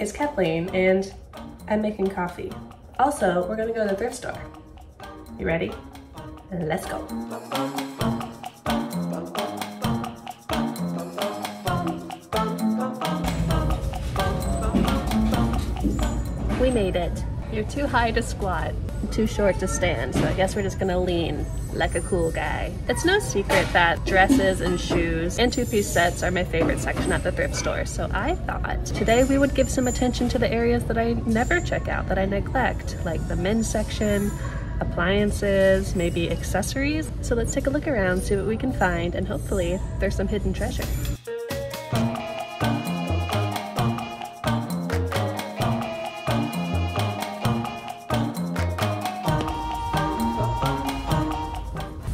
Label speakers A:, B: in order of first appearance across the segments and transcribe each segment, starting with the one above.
A: It's Kathleen, and I'm making coffee. Also, we're gonna go to the thrift store. You ready? Let's go. We made it. You're too high to squat, too short to stand, so I guess we're just gonna lean like a cool guy. It's no secret that dresses and shoes and two-piece sets are my favorite section at the thrift store, so I thought today we would give some attention to the areas that I never check out, that I neglect, like the men's section, appliances, maybe accessories. So let's take a look around, see what we can find, and hopefully there's some hidden treasure.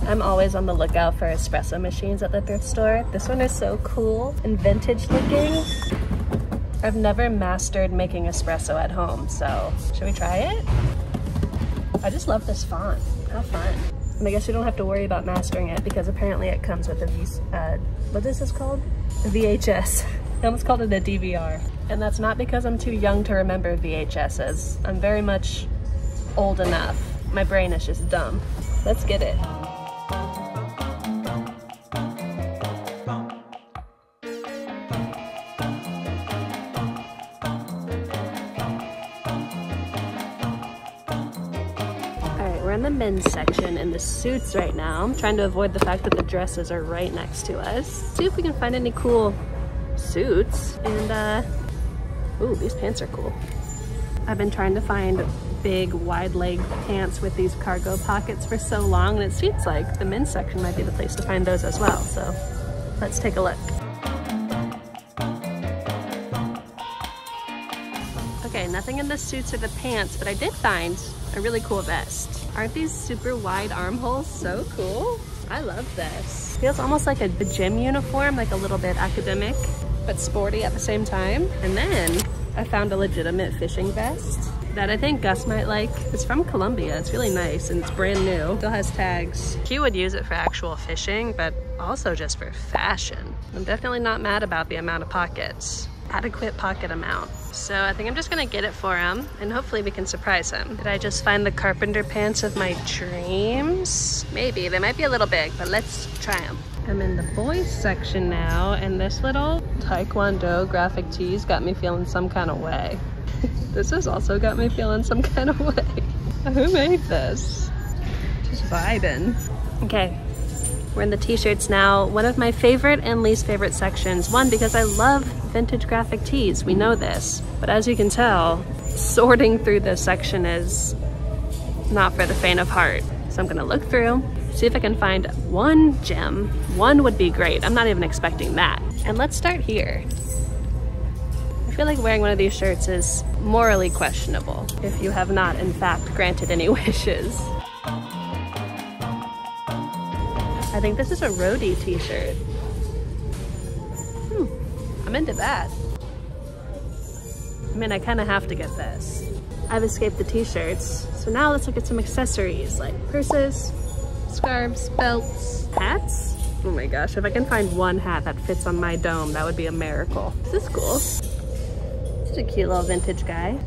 A: I'm always on the lookout for espresso machines at the thrift store. This one is so cool and vintage looking. I've never mastered making espresso at home, so should we try it? I just love this font. How fun. And I guess you don't have to worry about mastering it because apparently it comes with a what is this called? A VHS. I almost called it a DVR. And that's not because I'm too young to remember VHSs. I'm very much old enough. My brain is just dumb. Let's get it. We're in the men's section in the suits right now. I'm trying to avoid the fact that the dresses are right next to us. See if we can find any cool suits. And, ooh, these pants are cool. I've been trying to find big wide leg pants with these cargo pockets for so long, and it seems like the men's section might be the place to find those as well. So let's take a look. Okay, nothing in the suits or the pants, but I did find a really cool vest. Aren't these super wide armholes so cool? I love this. Feels almost like a gym uniform, like a little bit academic, but sporty at the same time. And then I found a legitimate fishing vest that I think Gus might like. It's from Colombia. It's really nice and it's brand new. Still has tags. He would use it for actual fishing, but also just for fashion. I'm definitely not mad about the amount of pockets. Adequate pocket amount. So I think I'm just gonna get it for him and hopefully we can surprise him. Did I just find the carpenter pants of my dreams? Maybe, they might be a little big, but let's try them. I'm in the boys section now and this little Taekwondo graphic tees got me feeling some kind of way. This has also got me feeling some kind of way. Who made this? Just vibing. Okay. We're in the t-shirts now. One of my favorite and least favorite sections. One, because I love vintage graphic tees, we know this. But as you can tell, sorting through this section is not for the faint of heart. So I'm gonna look through, see if I can find one gem. One would be great. I'm not even expecting that. And let's start here. I feel like wearing one of these shirts is morally questionable if you have not, in fact, granted any wishes. I think this is a roadie t-shirt. I'm into that. I mean, I kind of have to get this. I've escaped the t-shirts, so now let's look at some accessories like purses, scarves, belts, hats. Oh my gosh, if I can find one hat that fits on my dome, that would be a miracle. This is cool. This is a cute little vintage guy.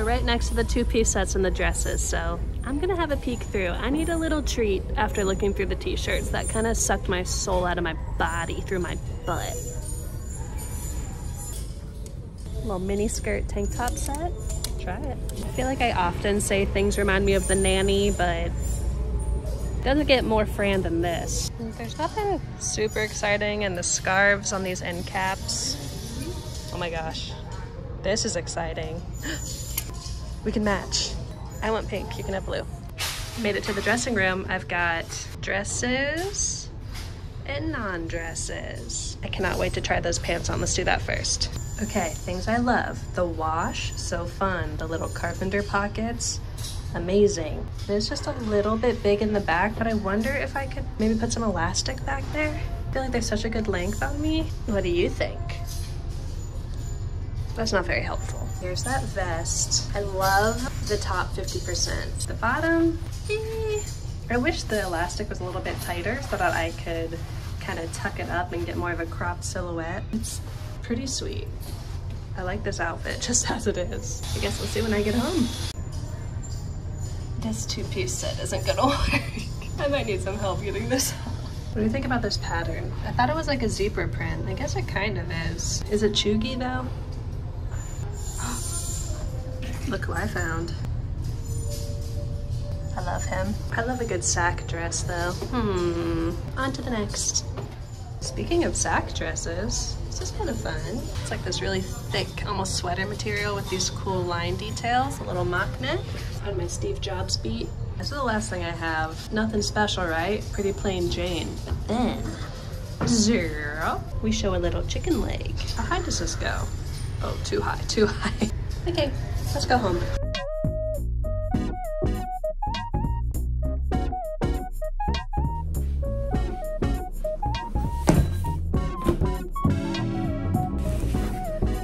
A: Right next to the two-piece sets and the dresses, so I'm gonna have a peek through. I need a little treat after looking through the t-shirts. That kind of sucked my soul out of my body through my butt. Little mini skirt tank top set. Try it. I feel like I often say things remind me of The Nanny, but it doesn't get more Fran than this. There's nothing super exciting in the scarves on these end caps. Oh my gosh, this is exciting. We can match. I want pink, you can have blue. Made it to the dressing room. I've got dresses and non-dresses. I cannot wait to try those pants on. Let's do that first. Okay, things I love. The wash, so fun. The little carpenter pockets, amazing. It's just a little bit big in the back, but I wonder if I could maybe put some elastic back there. I feel like there's such a good length on me. What do you think? That's not very helpful. Here's that vest. I love the top 50%. The bottom, I wish the elastic was a little bit tighter so that I could kind of tuck it up and get more of a cropped silhouette. It's pretty sweet. I like this outfit just as it is. I guess we'll see when I get home. This two-piece set isn't gonna work. I might need some help getting this off. What do you think about this pattern? I thought it was like a zebra print. I guess it kind of is. Is it chuggy though? Look who I found. I love him. I love a good sack dress though. On to the next. Speaking of sack dresses, this is kind of fun. It's like this really thick, almost sweater material with these cool line details, a little mock neck on my Steve Jobs beat. This is the last thing I have. Nothing special, right? Pretty plain Jane. But then, zero, we show a little chicken leg. How high does this go? Oh, too high, too high. Okay, let's go home.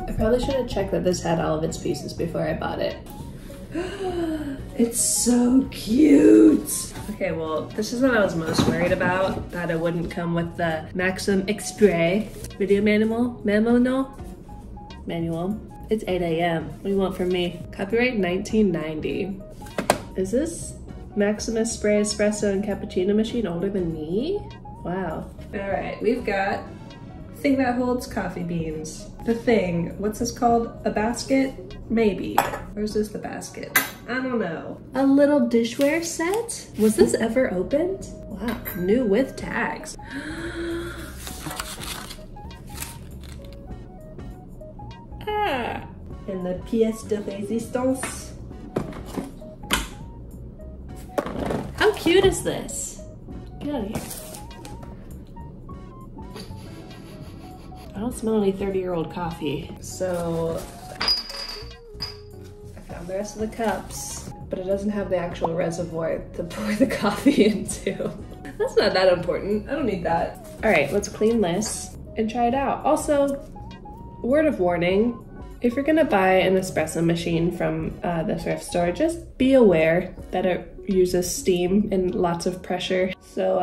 A: I probably should have checked that this had all of its pieces before I bought it. It's so cute. Okay, well, this is what I was most worried about, that it wouldn't come with the Maxim Express video manual. Manual. It's 8 a.m. What do you want from me? Copyright 1990. Is this Maxim Spray Espresso and Cappuccino machine older than me? Wow. All right, we've got thing that holds coffee beans. The thing, what's this called? A basket? Maybe. Or is this the basket? I don't know. A little dishware set? Was this ever opened? Wow, new with tags. Ah, and the pièce de résistance. How cute is this? Get out of here. I don't smell any 30-year-old coffee. So I found the rest of the cups, but it doesn't have the actual reservoir to pour the coffee into. That's not that important. I don't need that. All right, let's clean this and try it out. Also, word of warning, if you're gonna buy an espresso machine from the thrift store, just be aware that it uses steam and lots of pressure. So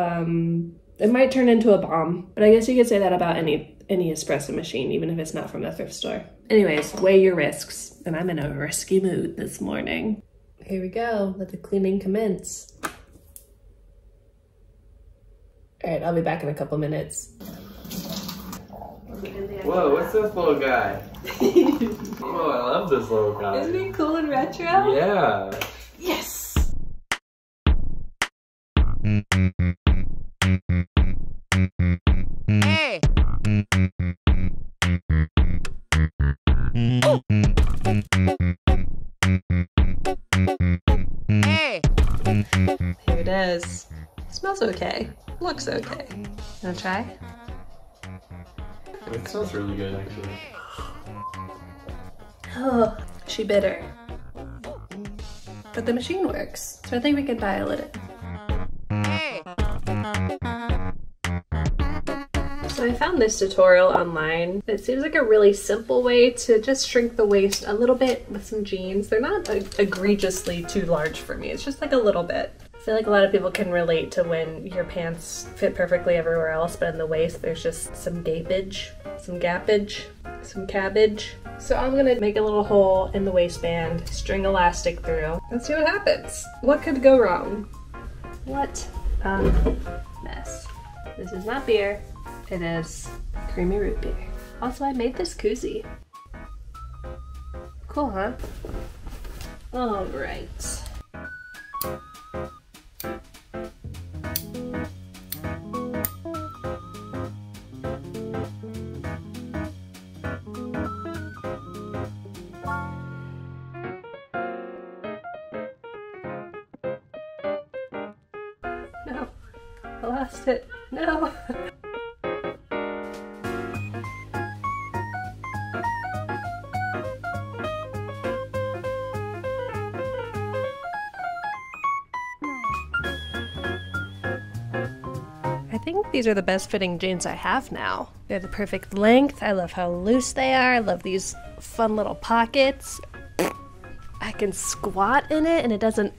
A: it might turn into a bomb, but I guess you could say that about any espresso machine, even if it's not from the thrift store. Anyways, weigh your risks, and I'm in a risky mood this morning. Here we go, let the cleaning commence. All right, I'll be back in a couple minutes.
B: Whoa, what's this little guy? Oh, I love this little guy.
A: Isn't he cool and retro?
B: Yeah.
A: Yes!
C: Hey! Hey!
A: Here it is. Smells okay. Looks okay. Wanna try?
B: It smells really good, actually.
A: Oh, she bitter. But the machine works, so I think we can dial it in.
C: Hey!
A: So I found this tutorial online. It seems like a really simple way to just shrink the waist a little bit with some jeans. They're not egregiously too large for me. It's just like a little bit. I feel like a lot of people can relate to when your pants fit perfectly everywhere else, but in the waist there's just some gapage, some gappage, some cabbage. So I'm gonna make a little hole in the waistband, string elastic through. Let's see what happens. What could go wrong? What a mess. This is not beer. It is creamy root beer. Also, I made this koozie. Cool, huh? All right. No, I lost it. No. I think these are the best fitting jeans I have now. They're the perfect length. I love how loose they are. I love these fun little pockets. I can squat in it and it doesn't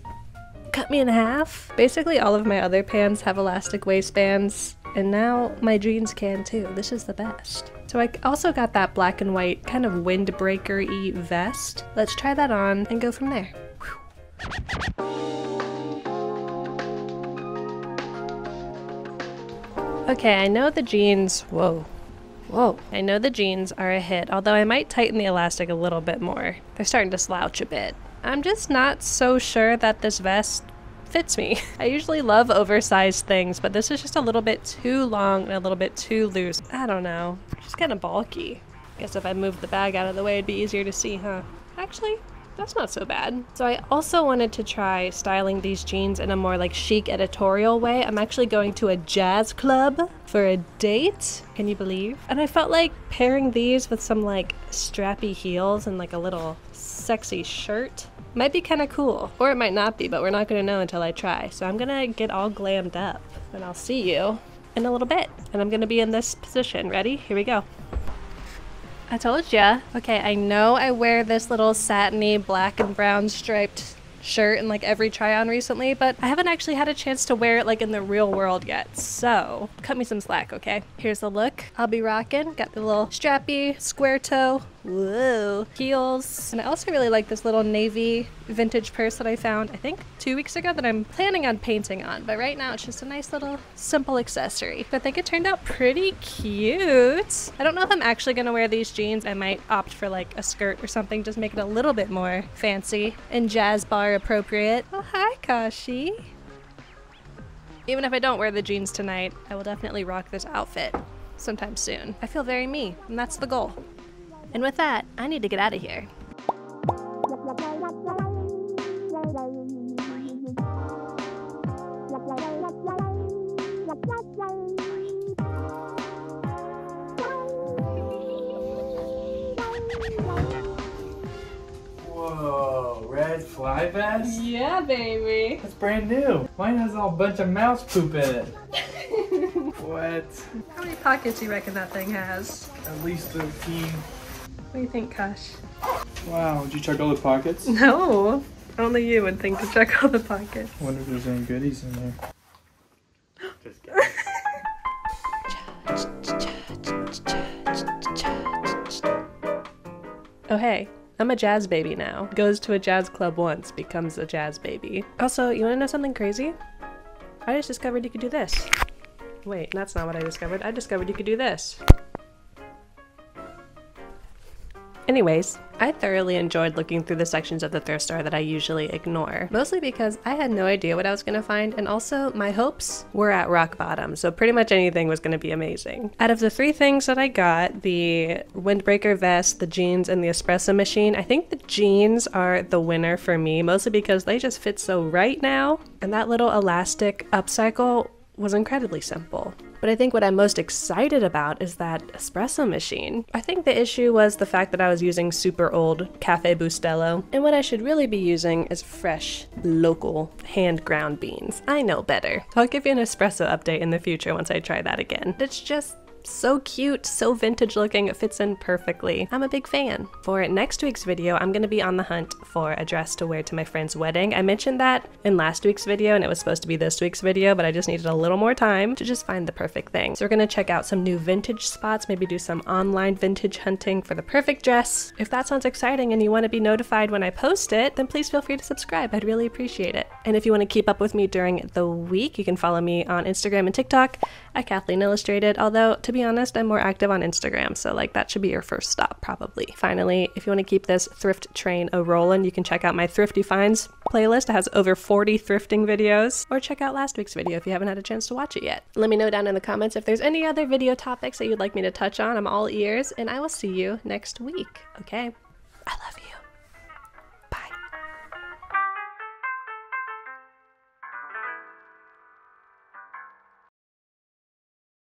A: cut me in half. Basically all of my other pants have elastic waistbands, and now my jeans can too. This is the best. So I also got that black and white kind of windbreaker-y vest. Let's try that on and go from there. Whew. Okay, I know the jeans, whoa. I know the jeans are a hit, although I might tighten the elastic a little bit more. They're starting to slouch a bit. I'm just not so sure that this vest fits me. I usually love oversized things, but this is just a little bit too long and a little bit too loose. I don't know, just kind of bulky. Guess if I moved the bag out of the way, it'd be easier to see, huh? Actually, that's not so bad. So I also wanted to try styling these jeans in a more like chic editorial way. I'm actually going to a jazz club for a date. Can you believe? And I felt like pairing these with some like strappy heels and like a little sexy shirt might be kind of cool. Or it might not be, but we're not gonna know until I try. So I'm gonna get all glammed up and I'll see you in a little bit. And I'm gonna be in this position. Ready? Here we go. I told ya. Okay, I know I wear this little satiny black and brown striped shirt in like every try on recently, but I haven't actually had a chance to wear it like in the real world yet, so cut me some slack, okay? Here's the look I'll be rocking. Got the little strappy square toe, whoa, heels, and I also really like this little navy vintage purse that I found, I think 2 weeks ago, that I'm planning on painting on, but right now it's just a nice little simple accessory. I think it turned out pretty cute. I don't know if I'm actually gonna wear these jeans. I might opt for like a skirt or something, just make it a little bit more fancy and jazz bar appropriate. Oh, hi, Kashi. Even if I don't wear the jeans tonight, I will definitely rock this outfit sometime soon. I feel very me, and that's the goal. And with that, I need to get out of here.
B: Whoa, red fly vest?
A: Yeah, baby.
B: That's brand new. Mine has a bunch of mouse poop in it. What?
A: How many pockets do you reckon that thing has?
B: At least 13.
A: What do you think, Kosh?
B: Wow, did you check all the pockets?
A: No, only you would think to check all the pockets.
B: I wonder if there's any goodies in there. Just kidding.
A: Oh hey, I'm a jazz baby now. Goes to a jazz club once, becomes a jazz baby. Also, you wanna know something crazy? I just discovered you could do this. Wait, that's not what I discovered. I discovered you could do this. Anyways, I thoroughly enjoyed looking through the sections of the thrift store that I usually ignore, mostly because I had no idea what I was gonna find, and also my hopes were at rock bottom, so pretty much anything was gonna be amazing. Out of the 3 things that I got, the windbreaker vest, the jeans, and the espresso machine, I think the jeans are the winner for me, mostly because they just fit so right now, and that little elastic upcycle was incredibly simple. But I think what I'm most excited about is that espresso machine. I think the issue was the fact that I was using super old Cafe Bustelo, and what I should really be using is fresh, local, hand-ground beans. I know better. So I'll give you an espresso update in the future once I try that again. It's just so cute, so vintage looking, it fits in perfectly. I'm a big fan. For next week's video, I'm gonna be on the hunt for a dress to wear to my friend's wedding. I mentioned that in last week's video and it was supposed to be this week's video, but I just needed a little more time to just find the perfect thing. So we're gonna check out some new vintage spots, maybe do some online vintage hunting for the perfect dress. If that sounds exciting and you wanna be notified when I post it, then please feel free to subscribe. I'd really appreciate it. And if you wanna keep up with me during the week, you can follow me on Instagram and TikTok at kathleenillustrated, although to be honest, I'm more active on Instagram, so like that should be your first stop probably. Finally, if you want to keep this thrift train a-rollin', you can check out my Thrifty Finds playlist. It has over 40 thrifting videos, or check out last week's video if you haven't had a chance to watch it yet. Let me know down in the comments if there's any other video topics that you'd like me to touch on. I'm all ears, and I will see you next week. Okay? I love you.